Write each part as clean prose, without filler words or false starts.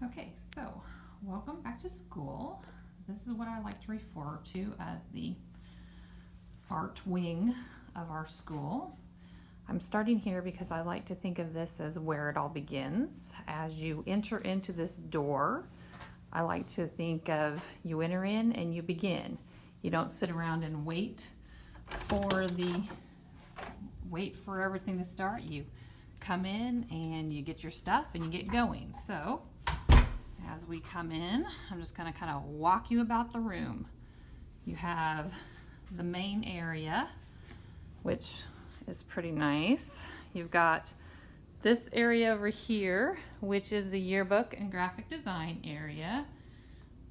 Okay, so welcome back to school. This is what I like to refer to as the art wing of our school. I'm starting here because I like to think of this as where it all begins. As you enter into this door, I like to think of you enter in and you begin. You don't sit around and wait for everything to start. You come in and you get your stuff and you get going. So as we come in, I'm just going to kind of walk you about the room. You have the main area, which is pretty nice. You've got this area over here, which is the yearbook and graphic design area.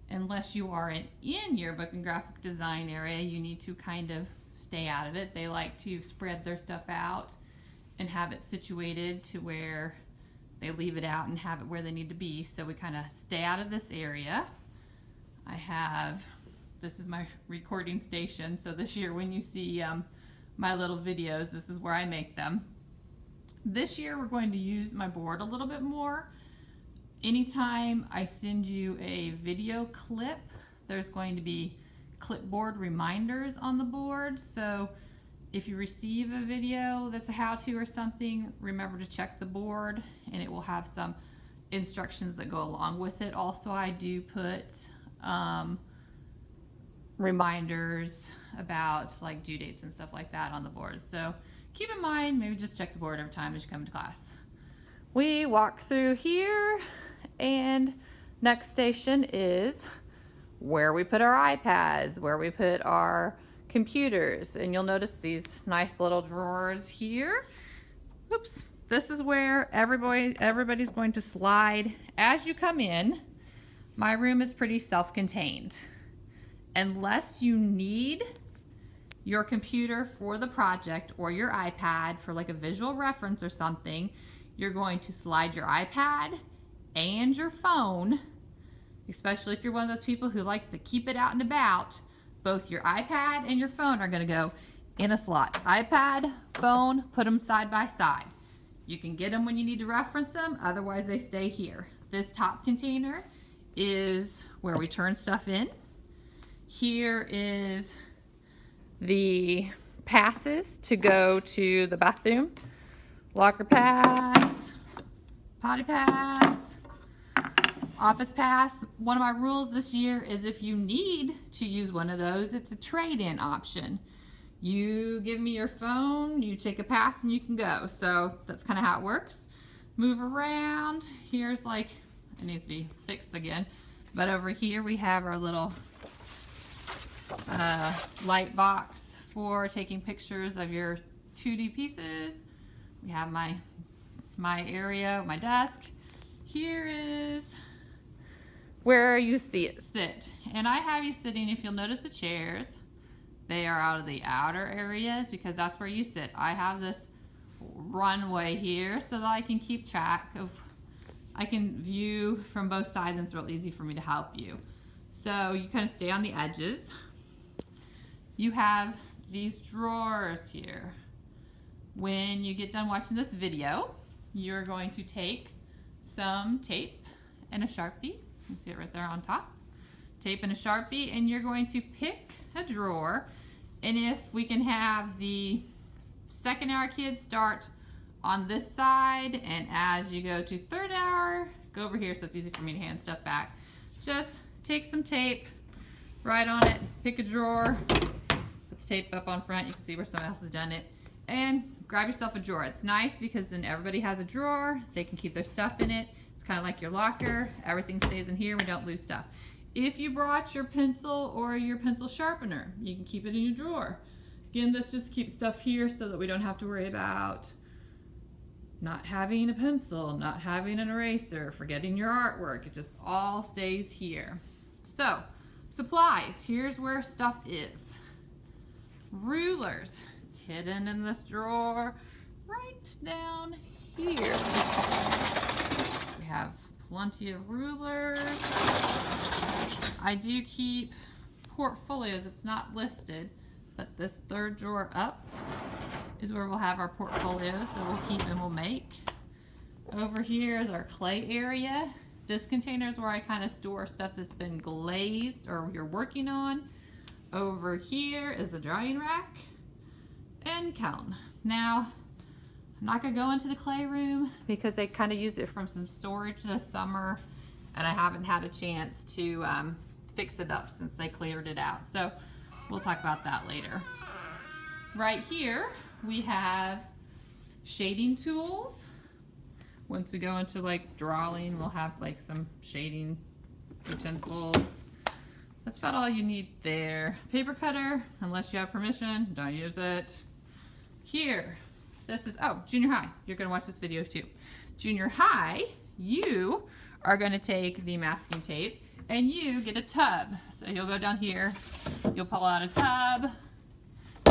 Unless you are in yearbook and graphic design area, you need to kind of stay out of it. They like to spread their stuff out and have it situated to where they leave it out and have it where they need to be. So we kind of stay out of this area. This is my recording station. So this year when you see my little videos, this is where I make them. This year we're going to use my board a little bit more. Anytime I send you a video clip, there's going to be clipboard reminders on the board. So if you receive a video that's a how-to or something, remember to check the board and it will have some instructions that go along with it. Also, I do put reminders about like due dates and stuff like that on the board. So keep in mind, maybe just check the board every time as you come to class. We walk through here and next station is where we put our iPads, where we put our computers, and you'll notice these nice little drawers here. Oops, this is where everybody's going to slide as you come in. My room is pretty self-contained. Unless you need your computer for the project or your iPad for like a visual reference or something, you're going to slide your iPad and your phone, especially if you're one of those people who likes to keep it out and about. Both your iPad and your phone are going to go in a slot. iPad, phone, put them side by side. You can get them when you need to reference them, otherwise they stay here. This top container is where we turn stuff in. Here is the passes to go to the bathroom. Locker pass, potty pass, office pass. One of my rules this year is if you need to use one of those, it's a trade-in option. You give me your phone, you take a pass and you can go. So that's kind of how it works. Move around. Here's like, it needs to be fixed again. But over here we have our little light box for taking pictures of your 2D pieces. We have my area, my desk. Here is where you see it sit. And I have you sitting, if you'll notice the chairs, they are out of the outer areas because that's where you sit. I have this runway here so that I can keep track of, I can view from both sides and it's real easy for me to help you. So you kind of stay on the edges. You have these drawers here. When you get done watching this video, you're going to take some tape and a Sharpie. You see it right there on top. Tape and a Sharpie, and you're going to pick a drawer. And if we can have the second hour kids start on this side, and as you go to third hour, go over here so it's easy for me to hand stuff back. Just take some tape, write on it, pick a drawer, put the tape up on front, you can see where someone else has done it, and grab yourself a drawer. It's nice because then everybody has a drawer, they can keep their stuff in it. It's kind of like your locker, everything stays in here, we don't lose stuff. If you brought your pencil or your pencil sharpener, you can keep it in your drawer. Again, this just keeps stuff here so that we don't have to worry about not having a pencil, not having an eraser, forgetting your artwork. It just all stays here. So, supplies, here's where stuff is. Rulers, it's hidden in this drawer right down here. We have plenty of rulers. I do keep portfolios, it's not listed, but this third drawer up is where we'll have our portfolios, so we'll keep and we'll make. Over here is our clay area. This container is where I kind of store stuff that's been glazed or you're working on. Over here is a drying rack and kiln. Now, I'm not gonna go into the clay room because I kind of used it from some storage this summer and I haven't had a chance to fix it up since they cleared it out. So we'll talk about that later. Right here, we have shading tools. Once we go into like drawing, we'll have like some shading utensils. That's about all you need there. Paper cutter, unless you have permission, don't use it. Here, this is, oh, junior high. You're gonna watch this video too. Junior high, you are gonna take the masking tape and you get a tub. So you'll go down here, you'll pull out a tub,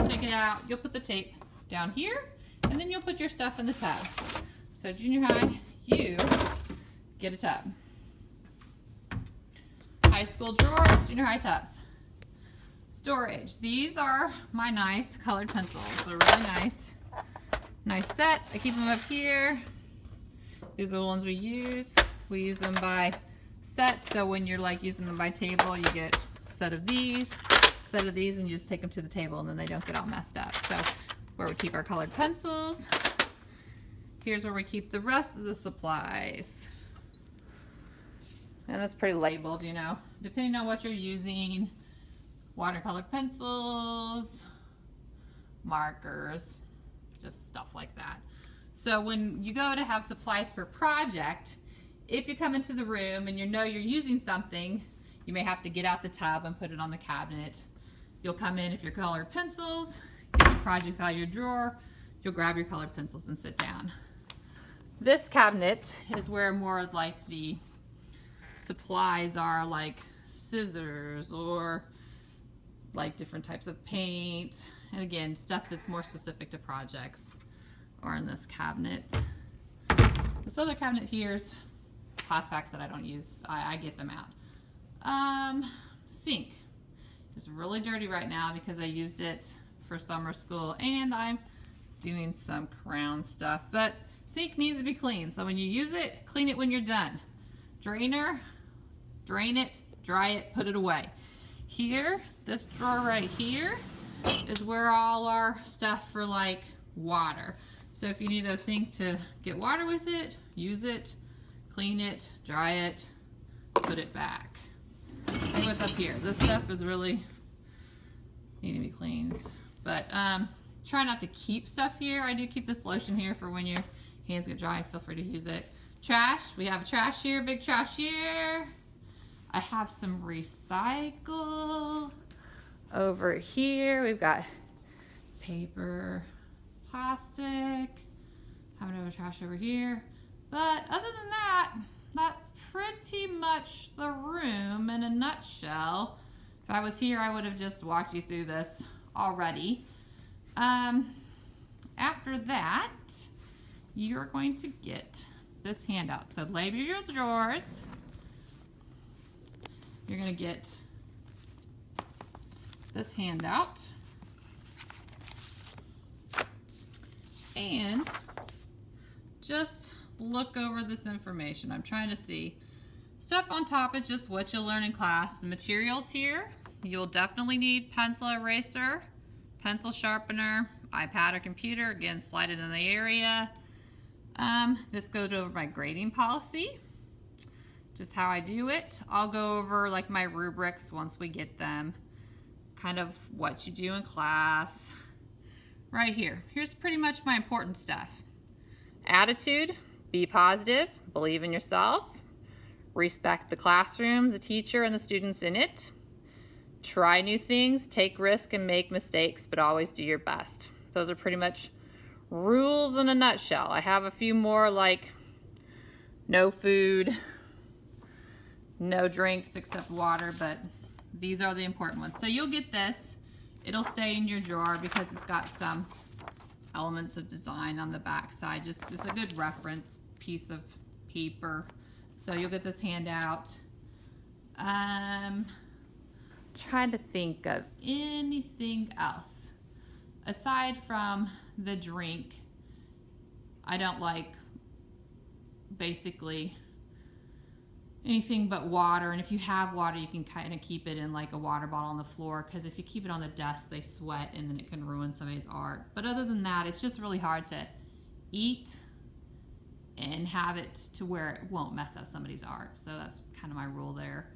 take it out, you'll put the tape down here, and then you'll put your stuff in the tub. So junior high, you get a tub. High school drawers, junior high tubs. Storage. These are my nice colored pencils. They're really nice. Nice set. I keep them up here. These are the ones we use. We use them by set, so when you're like using them by table, you get a set of these, and you just take them to the table and then they don't get all messed up. So where we keep our colored pencils. Here's where we keep the rest of the supplies. And that's pretty labeled, you know, depending on what you're using. Watercolor pencils, markers, just stuff like that. So when you go to have supplies per project, if you come into the room and you know you're using something, you may have to get out the tub and put it on the cabinet. You'll come in if you're colored pencils, get your projects out of your drawer, you'll grab your colored pencils and sit down. This cabinet is where more of like the supplies are, like scissors or like different types of paint, and again, stuff that's more specific to projects are in this cabinet. This other cabinet here's class packs that I don't use. I get them out. Sink is really dirty right now because I used it for summer school and I'm doing some crown stuff, but sink needs to be clean. So when you use it, clean it when you're done. Drainer, drain it, dry it, put it away. Here, this drawer right here is where all our stuff for like water. So if you need a thing to get water with it, use it, clean it, dry it, put it back. Same with up here. This stuff is really needing to be cleaned. But try not to keep stuff here. I do keep this lotion here for when your hands get dry. Feel free to use it. Trash. We have a trash here, big trash here. I have some recycle over here. We've got paper, plastic. Have another trash over here. But other than that, that's pretty much the room in a nutshell. If I was here, I would have just walked you through this already. After that, you're going to get this handout. So label your drawers. You're going to get this handout. And just look over this information. I'm trying to see. Stuff on top is just what you'll learn in class. The materials here, you'll definitely need pencil eraser, pencil sharpener, iPad or computer. Again, slide it in the area. This goes over my grading policy, just how I do it. I'll go over like my rubrics once we get them, kind of what you do in class. Right here, here's pretty much my important stuff. Attitude, be positive, believe in yourself, respect the classroom, the teacher, and the students in it. Try new things, take risks, and make mistakes, but always do your best. Those are pretty much rules in a nutshell. I have a few more, like no food, no drinks except water, but these are the important ones. So you'll get this. It'll stay in your drawer because it's got some elements of design on the back side. Just, it's a good reference piece of paper. So you'll get this handout. Trying to think of anything else. Aside from the drink, I don't like basically anything but water. And if you have water, you can kind of keep it in like a water bottle on the floor, because if you keep it on the desk, they sweat and then it can ruin somebody's art. But other than that, it's just really hard to eat and have it to where it won't mess up somebody's art. So that's kind of my rule there.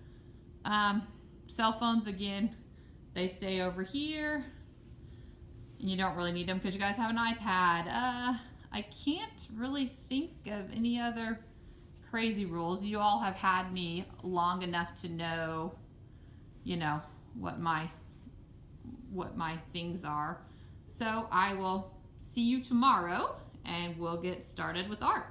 Cell phones, again, they stay over here, and you don't really need them because you guys have an iPad. I can't really think of any other crazy rules. You all have had me long enough to know, you know, what my things are. So I will see you tomorrow, and we'll get started with art.